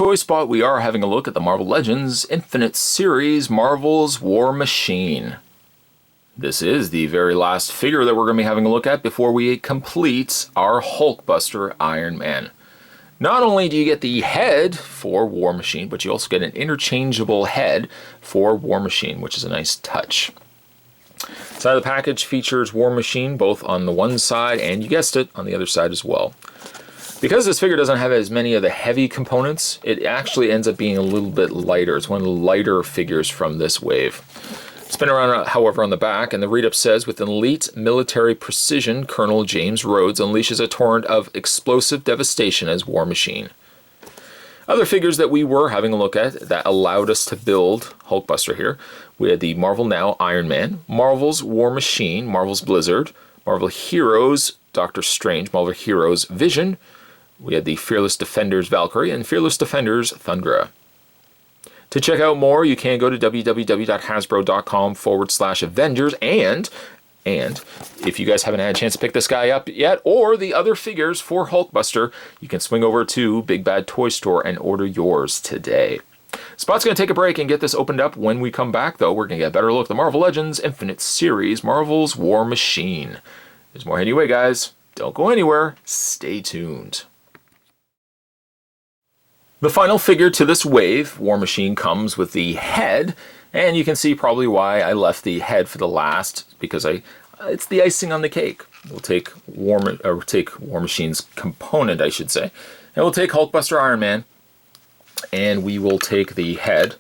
Toy Spot, we are having a look at the Marvel Legends Infinite Series Marvel's War Machine. This is the very last figure that we're going to be having a look at before we complete our Hulkbuster Iron Man. Not only do you get the head for War Machine, but you also get an interchangeable head for War Machine, which is a nice touch. Side of the package features War Machine both on the one side and, you guessed it, on the other side as well. Because this figure doesn't have as many of the heavy components, it actually ends up being a little bit lighter. It's one of the lighter figures from this wave. Spin around, however, on the back, and the read-up says, with elite military precision, Colonel James Rhodes unleashes a torrent of explosive devastation as War Machine. Other figures that we were having a look at that allowed us to build Hulkbuster here, we had the Marvel Now Iron Man, Marvel's War Machine, Marvel's Blizzard, Marvel Heroes Doctor Strange, Marvel Heroes Vision, we had the Fearless Defenders Valkyrie, and Fearless Defenders Thundra. To check out more, you can go to www.hasbro.com/Avengers, and if you guys haven't had a chance to pick this guy up yet, or the other figures for Hulkbuster, you can swing over to Big Bad Toy Store and order yours today. Spot's going to take a break and get this opened up. When we come back, though, we're going to get a better look at the Marvel Legends Infinite Series, Marvel's War Machine. There's more heading your way, guys. Don't go anywhere. Stay tuned. The final figure to this wave, War Machine, comes with the head, and you can see probably why I left the head for the last, because it's the icing on the cake. We'll take War Machine's component, I should say, and we'll take Hulkbuster Iron Man, and we will take the head.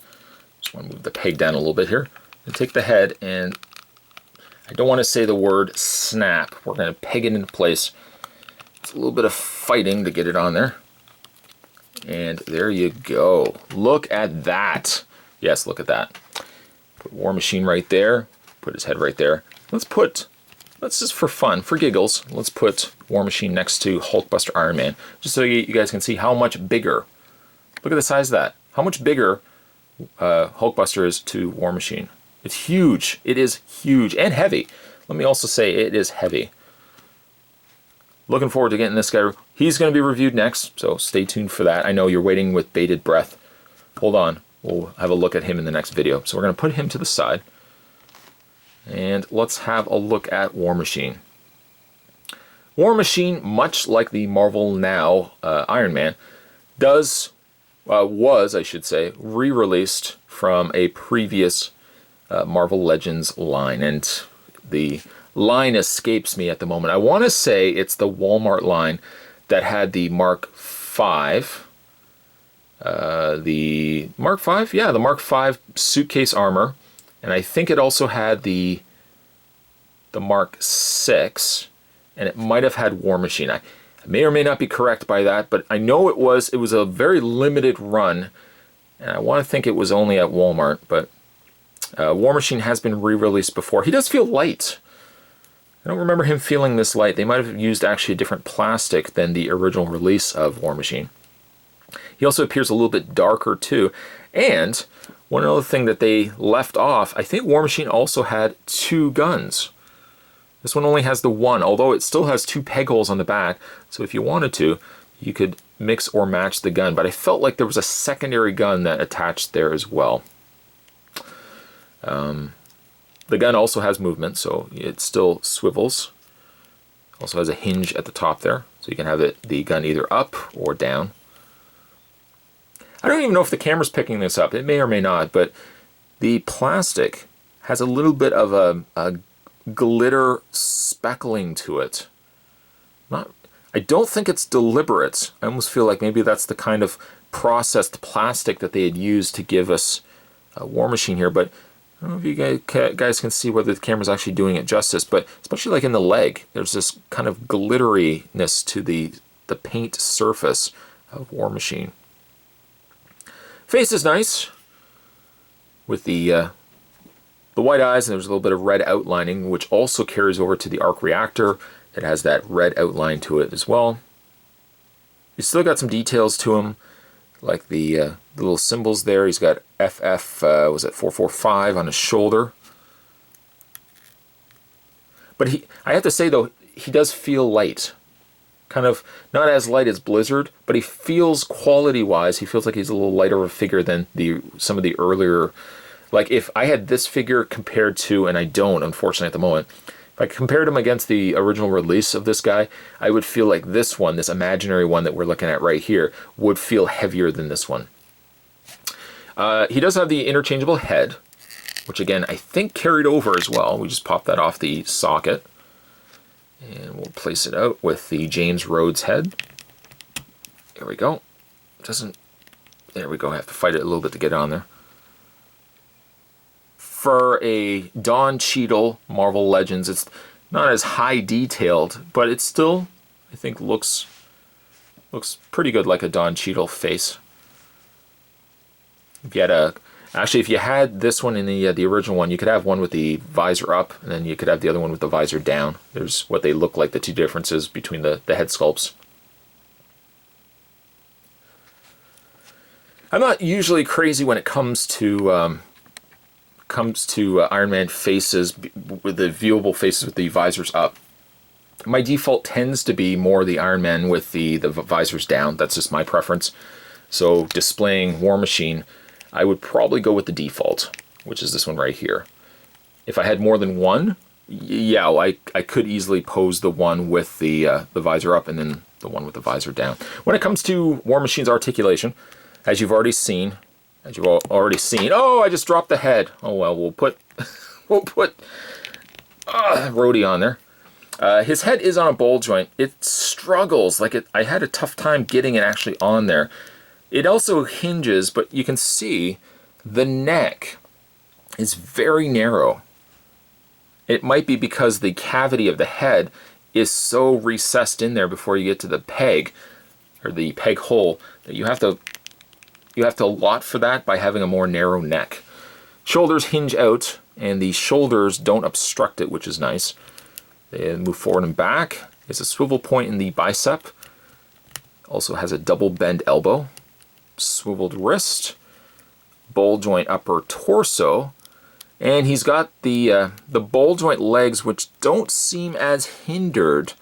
Just want to move the peg down a little bit here. We'll take the head, and I don't want to say the word snap. We're going to peg it into place. It's a little bit of fighting to get it on there. And there you go. Look at that. Yes, look at that. Put War Machine right there. Put his head right there. Let's just for fun, for giggles, let's put War Machine next to Hulkbuster Iron Man, just so you guys can see how much bigger. Look at the size of that. How much bigger Hulkbuster is to War Machine. It's huge. It is huge and heavy. Let me also say it is heavy. Looking forward to getting this guy. He's going to be reviewed next, so stay tuned for that. I know you're waiting with bated breath. Hold on. We'll have a look at him in the next video. So we're going to put him to the side. And let's have a look at War Machine. War Machine, much like the Marvel Now Iron Man, was, I should say, re-released from a previous Marvel Legends line. And the line escapes me at the moment. I want to say it's the Walmart line that had the Mark V. The Mark V? Yeah, the Mark V suitcase armor. And I think it also had the Mark VI. And it might have had War Machine. I may or may not be correct by that, but I know it was a very limited run. And I want to think it was only at Walmart, but War Machine has been re-released before. He does feel light. I don't remember him feeling this light. They might have used actually a different plastic than the original release of War Machine. He also appears a little bit darker too. And one other thing that they left off, I think War Machine also had 2 guns. This one only has the one, although it still has 2 peg holes on the back. So if you wanted to, you could mix or match the gun. But I felt like there was a secondary gun that attached there as well. The gun also has movement, so it still swivels. Also has a hinge at the top there, so you can have the gun either up or down. I don't even know if the camera's picking this up. It may or may not, but the plastic has a little bit of a glitter speckling to it. I don't think it's deliberate. I almost feel like maybe that's the kind of processed plastic that they had used to give us a War Machine here, but I don't know if you guys can see whether the camera's actually doing it justice, but especially like in the leg, there's this kind of glitteriness to the paint surface of War Machine. Face is nice, with the white eyes, and there's a little bit of red outlining, which also carries over to the arc reactor. It has that red outline to it as well. You still got some details to him, like the little symbols there. He's got FF, was it 445 on his shoulder. But I have to say though, he does feel light. kind of not as light as Blizzard, but he feels quality-wise, he feels like he's a little lighter of a figure than some of the earlier. Like if I had this figure compared to, and I don't unfortunately at the moment, if I compared him against the original release of this guy, I would feel like this one, this imaginary one that we're looking at right here, would feel heavier than this one. He does have the interchangeable head, which again I think carried over as well. We just popped that off the socket. And we'll place it out with the James Rhodes head. There we go. There we go. I have to fight it a little bit to get it on there. For a Don Cheadle Marvel Legends, it's not as high detailed, but it still, I think, looks pretty good, like a Don Cheadle face. If you had actually, if you had this one in the original one, you could have one with the visor up, and then you could have the other one with the visor down. There's what they look like, the two differences between the head sculpts. I'm not usually crazy when it comes to Iron Man faces, with the viewable faces with the visors up. My default tends to be more the Iron Man with the visors down. That's just my preference. So displaying War Machine, I would probably go with the default, which is this one right here. If I had more than one, yeah, I could easily pose the one with the visor up and then the one with the visor down. When it comes to War Machine's articulation, as you've already seen, oh, I just dropped the head. Oh well, we'll put Rhodey on there. His head is on a ball joint. It struggles, I had a tough time getting it actually on there. It also hinges, but you can see the neck is very narrow. It might be because the cavity of the head is so recessed in there before you get to the peg, or the peg hole, that you have to allot for that by having a more narrow neck. Shoulders hinge out, and the shoulders don't obstruct it, which is nice. They move forward and back. There's a swivel point in the bicep. Also has a double bend elbow. Swiveled wrist, ball joint upper torso, and he's got the ball joint legs, which don't seem as hindered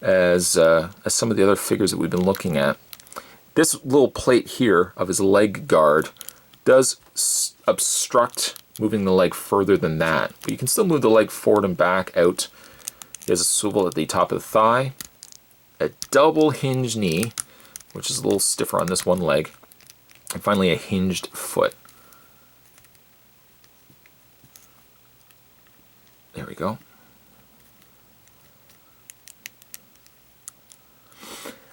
as some of the other figures that we've been looking at. This little plate here of his leg guard does obstruct moving the leg further than that, but you can still move the leg forward and back out. He has a swivel at the top of the thigh, a double hinge knee, which is a little stiffer on this one leg, and finally a hinged foot. There we go.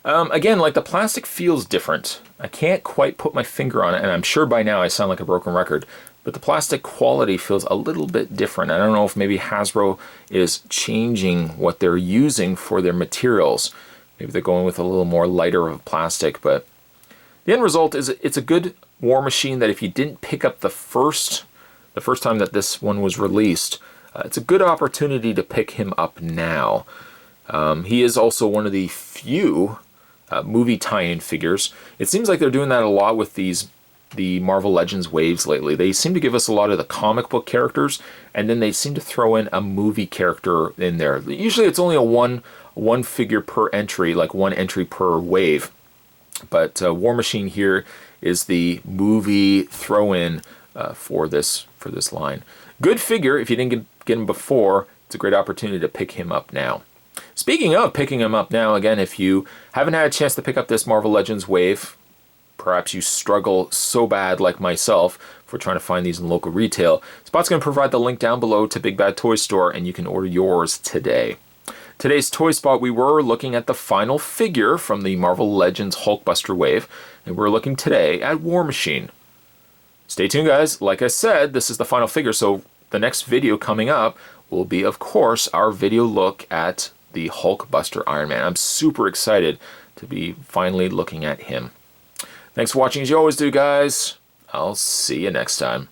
Again, like the plastic feels different. I can't quite put my finger on it, and I'm sure by now I sound like a broken record, but the plastic quality feels a little bit different. I don't know if maybe Hasbro is changing what they're using for their materials. Maybe they're going with a little more lighter of plastic, but the end result is it's a good War Machine that if you didn't pick up the first time that this one was released, it's a good opportunity to pick him up now. He is also one of the few movie tie-in figures. It seems like they're doing that a lot with the Marvel Legends waves lately. They seem to give us a lot of the comic book characters, and then they seem to throw in a movie character in there. Usually it's only a one figure per entry, like one entry per wave. But War Machine here is the movie throw-in for this line. Good figure. If you didn't get him before, it's a great opportunity to pick him up now. Speaking of picking him up now, again, if you haven't had a chance to pick up this Marvel Legends wave, perhaps you struggle so bad like myself for trying to find these in local retail, Spot's going to provide the link down below to Big Bad Toy Store, and you can order yours today. Today's Toy Spot, we were looking at the final figure from the Marvel Legends Hulkbuster wave, and we're looking today at War Machine. Stay tuned, guys. Like I said, this is the final figure, so the next video coming up will be, of course, our video look at the Hulkbuster Iron Man. I'm super excited to be finally looking at him. Thanks for watching as you always do, guys. I'll see you next time.